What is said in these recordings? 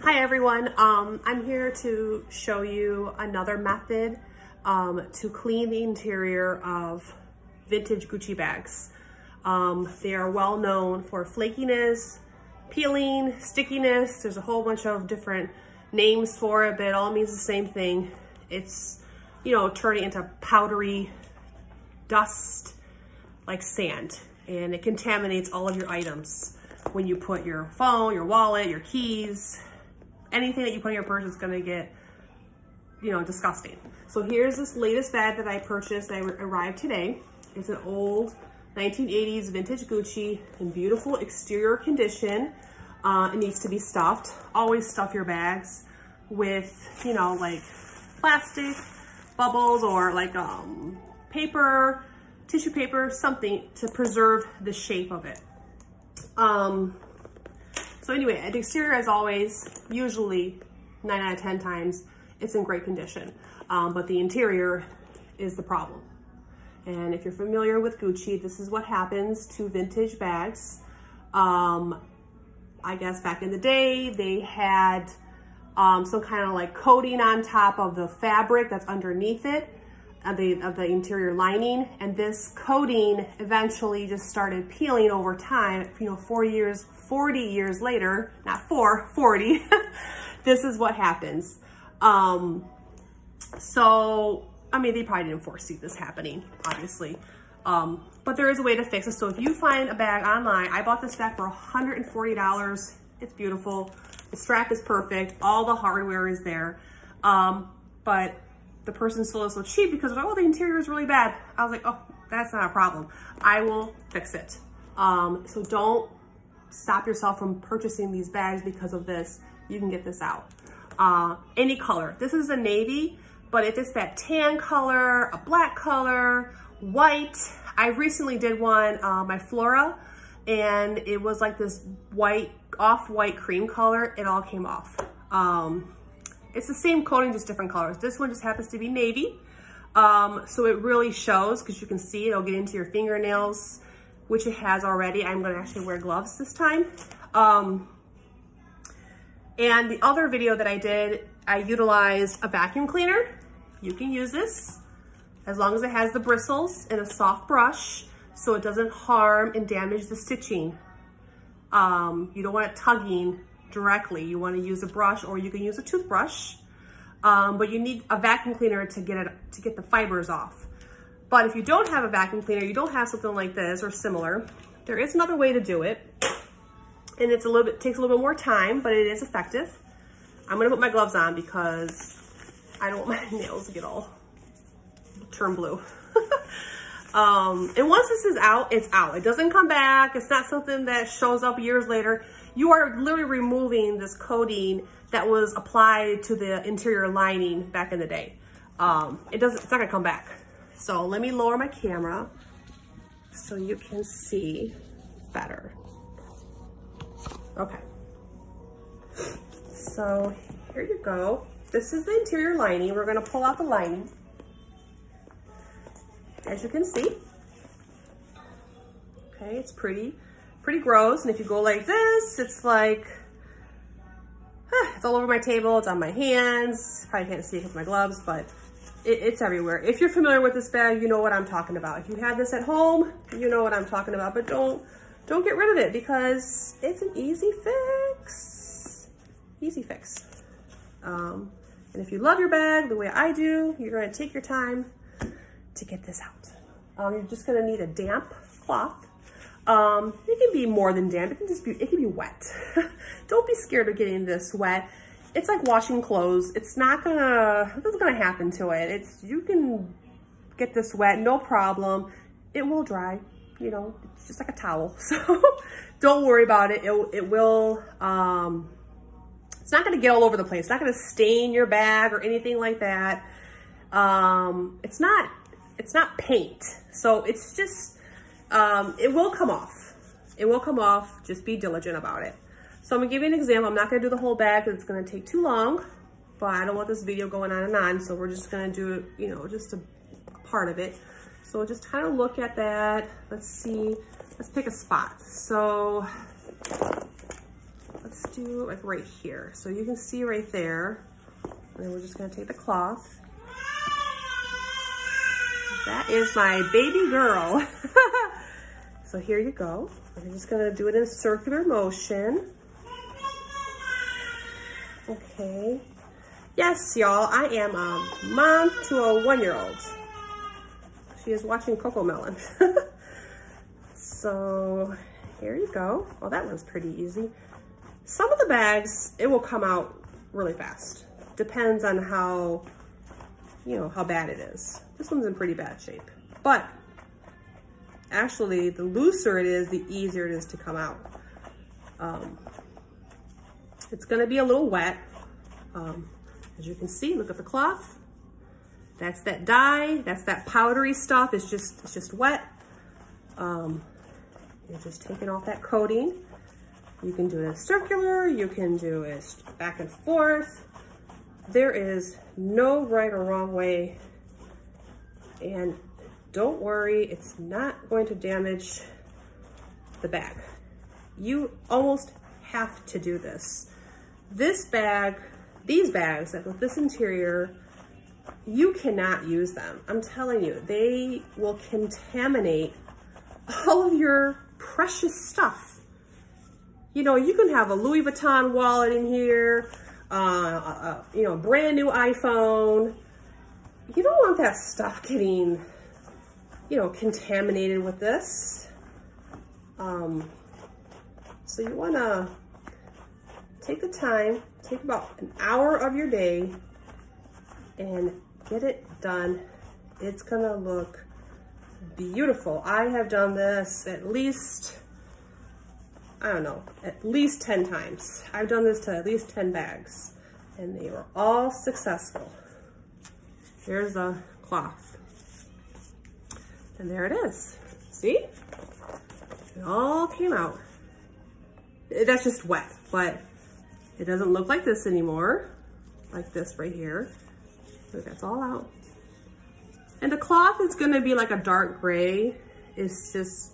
Hi everyone, I'm here to show you another method to clean the interior of vintage Gucci bags. They are well known for flakiness, peeling, stickiness. There's a whole bunch of different names for it, but it all means the same thing. It's, you know, turning into powdery dust like sand, and it contaminates all of your items. When you put your phone, your wallet, your keys, anything that you put in your purse is gonna get, you know, disgusting. So here's this latest bag that I purchased. I arrived today. It's an old 1980s vintage Gucci in beautiful exterior condition. It needs to be stuffed. Always stuff your bags with, you know, like plastic bubbles or like paper, tissue paper, something to preserve the shape of it. So anyway, the exterior, as always, usually 9 out of 10 times, it's in great condition. But the interior is the problem. And if you're familiar with Gucci, this is what happens to vintage bags. I guess back in the day, they had some kind of like coating on top of the fabric that's underneath it, of the interior lining, and this coating eventually just started peeling over time. You know, 40 years later, not 40, this is what happens. So, I mean, they probably didn't foresee this happening, obviously. But there is a way to fix it. So if you find a bag online, I bought this bag for $140. It's beautiful. The strap is perfect. All the hardware is there. But the person sold it so cheap because, oh, the interior is really bad. I was like, oh, that's not a problem. I will fix it. So don't stop yourself from purchasing these bags because of this. You can get this out. Any color. This is a navy, but if it's that tan color, a black color, white. I recently did one, my Flora, and it was like this white, off-white cream color. It all came off. It's the same coating, just different colors. This one just happens to be navy. So it really shows because you can see it'll get into your fingernails, which it has already. I'm gonna actually wear gloves this time. And the other video that I did, I utilized a vacuum cleaner. You can use this as long as it has the bristles and a soft brush so it doesn't harm and damage the stitching. You don't want it tugging directly. You want to use a brush, or you can use a toothbrush, but you need a vacuum cleaner to get the fibers off. But if you don't have a vacuum cleaner, you don't have something like this or similar, there is another way to do it, and it's takes a little bit more time, but it is effective. I'm gonna put my gloves on because I don't want my nails to get all turn blue. And once this is out, it's out. It doesn't come back. It's not something that shows up years later. You are literally removing this coating that was applied to the interior lining back in the day. It's not gonna come back. So let me lower my camera so you can see better. Okay. So here you go. This is the interior lining. We're gonna pull out the lining. As you can see. Okay, it's pretty gross. And if you go like this, it's like, it's all over my table, it's on my hands. Probably can't see it with my gloves, but it's everywhere. If you're familiar with this bag, you know what I'm talking about. If you have this at home, you know what I'm talking about, but don't get rid of it because it's an easy fix. Easy fix. And if you love your bag the way I do, you're gonna take your time to get this out. You're just gonna need a damp cloth. It can be more than damp, it can be wet. Don't be scared of getting this wet. It's like washing clothes. Nothing's gonna happen to it. You can get this wet, no problem. It will dry, you know, it's just like a towel. So don't worry about it. It will, it's not gonna get all over the place. It's not gonna stain your bag or anything like that. It's not paint. So it's just, it will come off. It will come off. Just be diligent about it. So I'm gonna give you an example. I'm not gonna do the whole bag because it's gonna take too long, but I don't want this video going on and on. So we're just gonna do, you know, just a part of it. So just kind of look at that. Let's see, let's pick a spot. So let's do like right here. So you can see right there. And then we're just gonna take the cloth. That is my baby girl. So here you go. I'm just gonna do it in a circular motion. Okay. Yes, y'all, I am a mom to a 1-year-old. She is watching Cocomelon. So here you go. Well, that one's pretty easy. Some of the bags, it will come out really fast. Depends on how, you know, how bad it is. This one's in pretty bad shape. But actually, the looser it is, the easier it is to come out. It's gonna be a little wet. As you can see, look at the cloth. That's that dye, that's that powdery stuff. It's just wet. You're just taking off that coating. You can do it circular, you can do it back and forth. There is no right or wrong way. And don't worry, it's not going to damage the bag. You almost have to do this. This bag, these bags with this interior, you cannot use them. I'm telling you, they will contaminate all of your precious stuff. You know, you can have a Louis Vuitton wallet in here, you know, brand new iPhone. You don't want that stuff getting, you know, contaminated with this. So you wanna take the time, take about an hour of your day and get it done. It's gonna look beautiful. I have done this at least, I don't know, at least 10 times. I've done this to at least 10 bags and they were all successful. Here's the cloth. And there it is. See? It all came out. That's just wet, but it doesn't look like this anymore. Like this right here. Look, that's all out. And the cloth is gonna be like a dark gray. It's just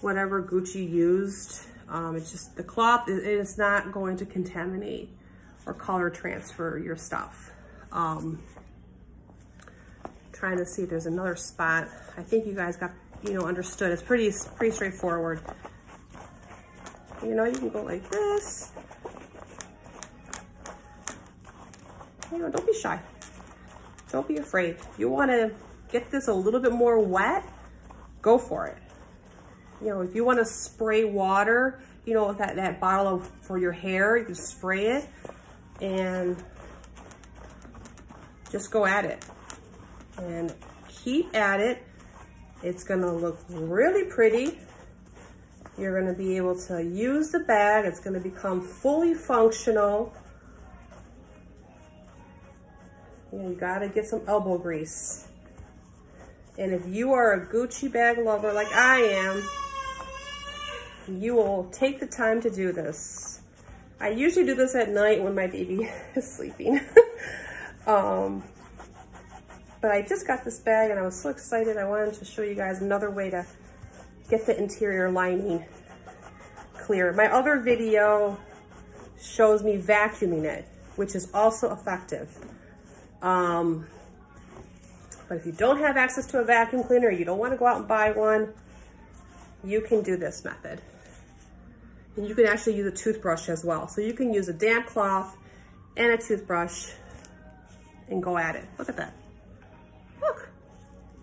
whatever Gucci used. It's just the cloth is not going to contaminate or color transfer your stuff. Trying to see if there's another spot. I think you guys got, you know, understood. It's pretty straightforward. You know, you can go like this. You know, don't be shy. Don't be afraid. You want to get this a little bit more wet, go for it. You know, if you want to spray water, you know, with that bottle for your hair, you can spray it and just go at it. And keep at it. It's gonna look really pretty. You're gonna be able to use the bag. It's gonna become fully functional. You know, you gotta get some elbow grease. And if you are a Gucci bag lover like I am, you will take the time to do this. I usually do this at night when my baby is sleeping. But I just got this bag and I was so excited. I wanted to show you guys another way to get the interior lining clear. My other video shows me vacuuming it, which is also effective. But if you don't have access to a vacuum cleaner, you don't want to go out and buy one, you can do this method. And you can actually use a toothbrush as well. So you can use a damp cloth and a toothbrush and go at it. Look at that. Look,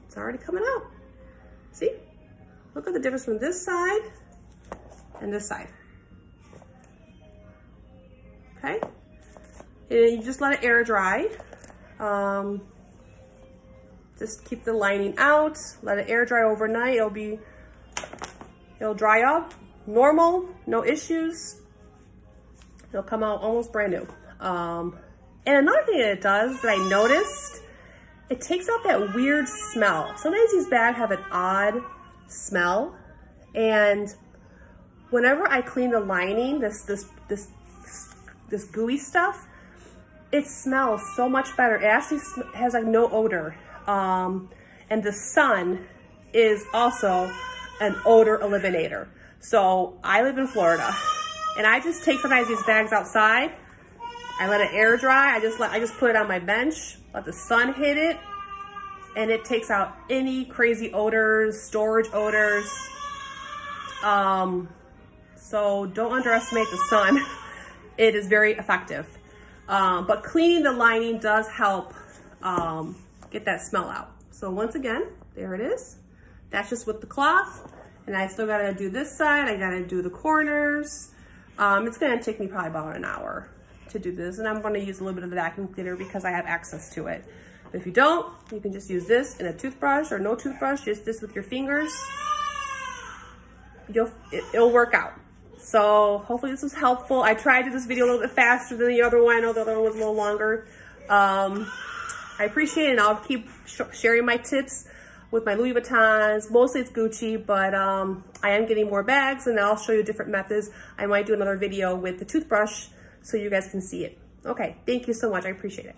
it's already coming out. See? Look at the difference from this side and this side. Okay? And you just let it air dry. Just keep the lining out, let it air dry overnight. It'll dry up, normal, no issues. It'll come out almost brand new. And another thing that it does that I noticed, it takes out that weird smell. Sometimes these bags have an odd smell. And whenever I clean the lining, this gooey stuff, it smells so much better. It actually has like no odor. And the sun is also an odor eliminator. So I live in Florida And I just take sometimes these bags outside. I let it air dry. I just put it on my bench, let the sun hit it, and it takes out any crazy odors, storage odors. So don't underestimate the sun. It is very effective. But cleaning the lining does help get that smell out. So once again, there it is. That's just with the cloth. And I still gotta do this side. I gotta do the corners. It's gonna take me probably about an hour to do this. And I'm gonna use a little bit of the vacuum cleaner because I have access to it. But if you don't, you can just use this in a toothbrush or no toothbrush, just this with your fingers. It'll work out. So hopefully this was helpful. I tried to do this video a little bit faster than the other one. I know the other one was a little longer. I appreciate it, and I'll keep sharing my tips with my Louis Vuittons. Mostly it's Gucci, but I am getting more bags, and I'll show you different methods. I might do another video with the toothbrush so you guys can see it. Okay, thank you so much. I appreciate it.